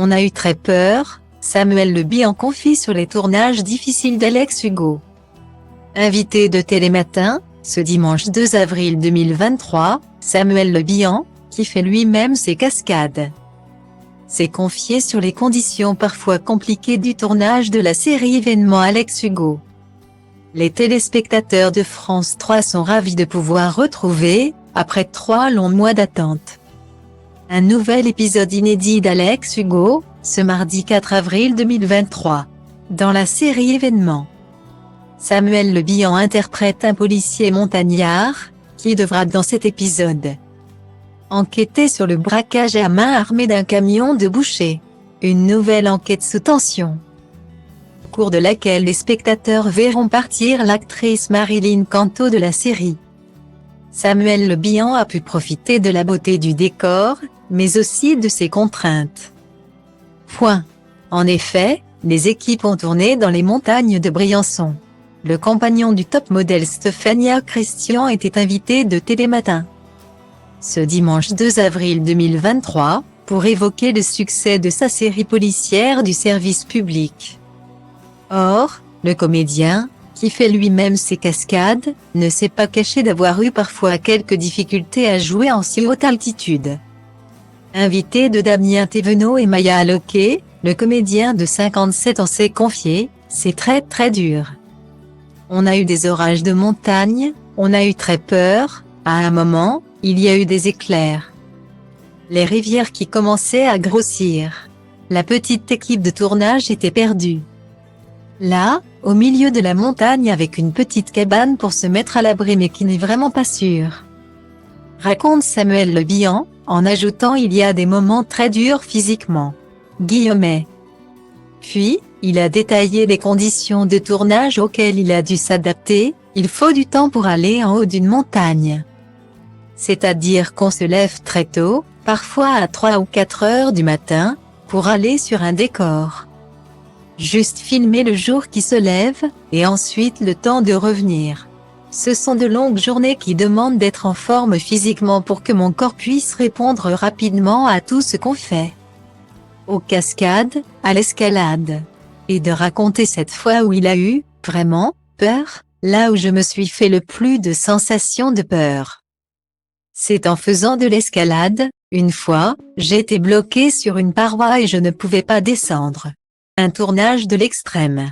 On a eu très peur, Samuel Le Bihan confie sur les tournages difficiles d'Alex Hugo. Invité de Télématin, ce dimanche 2 avril 2023, Samuel Le Bihan, qui fait lui-même ses cascades, s'est confié sur les conditions parfois compliquées du tournage de la série événement Alex Hugo. Les téléspectateurs de France 3 sont ravis de pouvoir retrouver, après 3 longs mois d'attente, un nouvel épisode inédit d'Alex Hugo, ce mardi 4 avril 2023. Dans la série événement, Samuel Le Bihan interprète un policier montagnard, qui devra dans cet épisode enquêter sur le braquage à main armée d'un camion de bouchers. Une nouvelle enquête sous tension, au cours de laquelle les spectateurs verront partir l'actrice Marilyn Canto de la série. Samuel Le Bihan a pu profiter de la beauté du décor, mais aussi de ses contraintes. En effet, les équipes ont tourné dans les montagnes de Briançon. Le compagnon du top modèle Stéphania Christian était invité de Télématin ce dimanche 2 avril 2023, pour évoquer le succès de sa série policière du service public. Or, le comédien, qui fait lui-même ses cascades, ne s'est pas caché d'avoir eu parfois quelques difficultés à jouer en si haute altitude. Invité de Damien Thévenot et Maya Alloquet, le comédien de 57 ans s'est confié, « C'est très dur. On a eu des orages de montagne, on a eu très peur, à un moment, il y a eu des éclairs. Les rivières qui commençaient à grossir. La petite équipe de tournage était perdue. Là, au milieu de la montagne avec une petite cabane pour se mettre à l'abri mais qui n'est vraiment pas sûre. » Raconte Samuel Le Bihan, en ajoutant « Il y a des moments très durs physiquement. » Puis, il a détaillé les conditions de tournage auxquelles il a dû s'adapter. Il faut du temps pour aller en haut d'une montagne. C'est-à-dire qu'on se lève très tôt, parfois à 3 ou 4 heures du matin, pour aller sur un décor. Juste filmer le jour qui se lève, et ensuite le temps de revenir. Ce sont de longues journées qui demandent d'être en forme physiquement pour que mon corps puisse répondre rapidement à tout ce qu'on fait. Aux cascades, à l'escalade. Et de raconter cette fois où il a eu, vraiment, peur, là où je me suis fait le plus de sensations de peur. C'est en faisant de l'escalade, une fois, j'étais bloqué sur une paroi et je ne pouvais pas descendre. Un tournage de l'extrême.